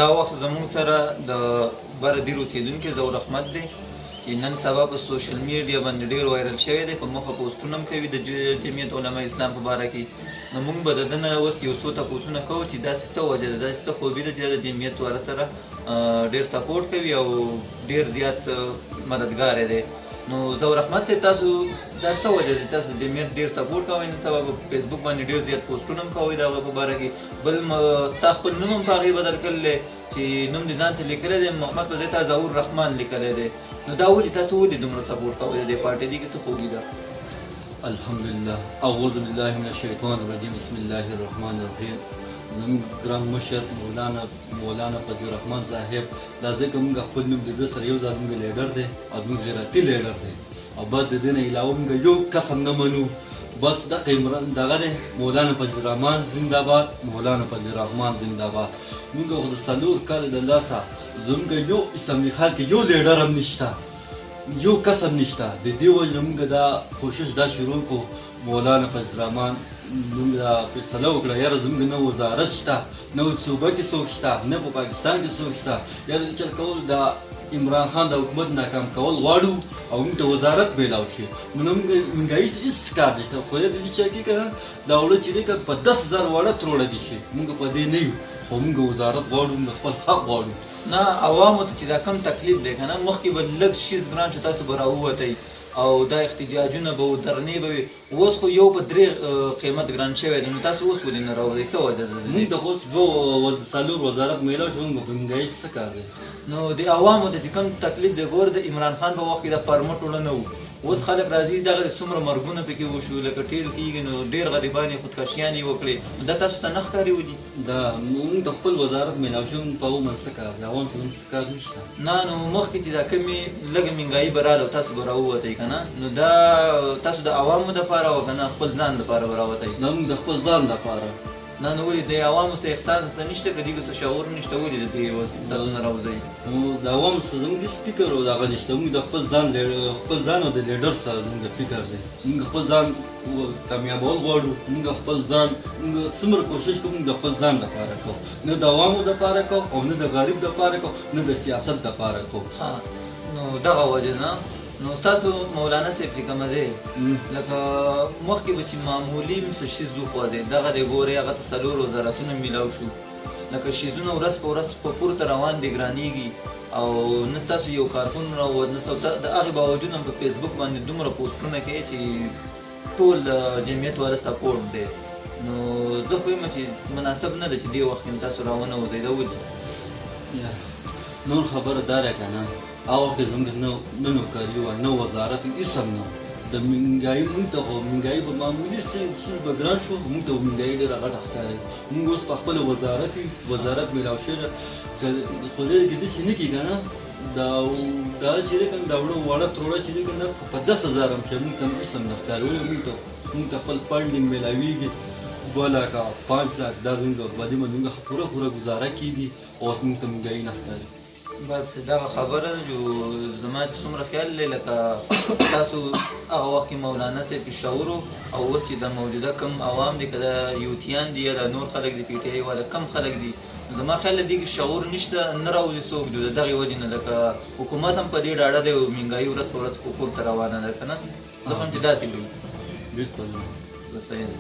دا وخت زموږ سره د بره دیر اوسېدونکی ظهور احمد دی چې نن سبا په سوشل میډیا باندې ډېر وایرل شوی دی، په مخه پوسټونه هم کوي د جمعیت علماء اسلام په باره کې. نو موږ به د ده نه اوس یو څو تپوسونه کوو چې داسې څه وجه ده، داسې څه خوبي ده چې د جمعیت والا سره ډېر سپورټ کوي او ډېر زیات مددګار دی. نو ظهور احمد صاحب، تاسو دا څه وجه ده چې تاسو د جمعیت ډېر سپورټ کوئ، نن سبا په فیسبوک باندې ډېر زیات پوسټونه هم کوئ د هغه په باره کې، بل ستا خپل نوم هم په هغې بدل کړی دی چې نوم دې ځان ته لیکلی دی محمد په ځای تا ظهور رحمان لیکلی دی. نو دا ولې تاسو ولې دومره سپورټ کوئ د دې پارټۍ دې کې څه خوبي ده؟ الحمدلله، اعوذ بالله من الشیطان الرجیم، بسم الله الرحمن الرحیم. زموږ ګران مشر مولانا فضل الرحمن صاحب، دا ځکه موږ خپل نوم د ده سره یو ځای زموږ لیډر دی او زموږ غیرتي لیډر دی، او بعد د دې نه علاوه موږ یو قسم نه منو، بس دغه دی مولانا فضل الرحمن زنده باد، مولانا فضل الرحمن زنده باد. موږ خو د 4 کاله د لاسه زموږ یو اسمبلي حال کې یو لیډر هم نشته، یو قسم نشته. د دې وجه نه موږ دا کوشش دا شروع کړو، مولانا فضل الرحمن موږ دا فیصله وکړه یاره زموږ نه وزارت شته، نه صوبه کې څوک شته، نه په پاکستان کې څوک شته، یاره د چل کول د عمران خان د حکومت ناکام کول غواړو او موږ ته وزارت میلاو شي. نو موږ هېڅ کار نشته، خو د دې چې که نه دا وړه چې دی که په 10,000 واړه تروړه دي شي، موږ په دې نه یو، خو موږ وزارت غواړو، موږ خپل حق غواړو. نه عوامو ته چې دا کم تکلیف دی که نه، مخکې به لږ شیز ګران چې تاسو به راووتئ او دا احتجاجونه به و، درنې به وي، اوس خو یو په 3 قیمت ګران شوی دی. نو تاسو اوس ولې نه راوځئ، څه وجه ده؟ موږ ته اوس 4 وزارت میلاو شو، موږ په موږ څه کار دی؟ نو د عوامو ته چې کوم تکلیف دی، ګوره د عمران خان په وخت کې دا پرمټ وړه نه و، اوس خلک راځي دغه څومره مرګونه پکې وشو، لکه ټیل کېږي، نو ډېر غریبان یې خودکشیانې وکړې، نو دا تاسو ته نه ښکاري ودي؟ دا موږ د خپل وزارت میلاو شو، په عمر څه کار دی؟ عوام سره څه کار نشته. نه نو مخکې چې دا کمې لږه مهنګایي به راغله او تاسو به راووتئ که نه، نو دا تاسو د عوامو دپاره او که نه خپل ځان دپاره به راوتئ؟ دا موږ د خپل ځان دپاره. نه نو ولې د عوامو څه احساس څه نشته، که دوی به څه شعور نشته، ولې د دې اوس تاسو نه راوځئ؟ د عوامو سره زموږ د فکر او دغه نشته، موږ د خپل ځان او د لیډر سره زموږ فکر دی، موږ خپل ځان کامیابول غواړو، موږ خپل ځان موږ څومره کوشش کوو موږ د خپل ځان دپاره کوو، نه د عوامو دپاره کوو او نه د غریب دپاره کوو، نه د سیاست دپاره کوو. نو دغه وجه نه. نو ستاسو مولانا صاحب چې کومه دی، لکه مخکې به چې معمولي څه شیز وخوځېد، دغه دی ګورئ هغه ته 4 وزارتونه میلاو شو، لکه شیزونه ورځ په ورځ په پورته روان دي، ګرانېږي، او نه ستاسو یو کارکون راووت، نه د هغې باوجود هم په فیسبوک باندې دومره پوسټونه کوي چې ټول جمعیت والا سپورټ دی. نو زه خو یم چې مناسب نه ده چې دې وخت کې تاسو راونه وځئ، دا ولې؟ نور خبره دا ده که نه، هغه وخت کې زموږ نه نوکري وه، نه وزارت هېڅ هم نه. د مهنګایي موږ ته خو مهنګایي به معمولي څیز به ګران شو، موږ ته مهنګایي ډېره غټه ښکاري. موږ اوس په خپله وزارت میلاو شوی ده، خو دې کې داسې نه کېږي که نه، دا چې دی که نه دا وړه تروړه چې دی که نه په 10,000 هم شي، موږ ته هم هېڅ هم نه ښکاري. ولې موږ ته خپل فنډینګ میلاویږي 2 لکه 5 لک، دا زموږ بدې زموږ پوره ګزاره کېږي، او اوس موږ ته مهنګایي نه ښکاري. بس دغه خبره ده چې زما چې څومره خیال دی، لکه تاسو هغه وخت کې مولانا صاحب کې شعور و، او اوس چې د موجوده کم عوام دي، که د یوتیان دي یا د نور خلک دي، پی ټي آی والا کم خلک دي، زما خیال دی کې شعور نشته، نه راوځي څوک د دغې وجې نه، لکه حکومت هم په دې ډاډه دی او مهنګایي ورځ په ورځ پورته روانه ده که نه، زه هم چې داسې وي. بلکل صحیح ده.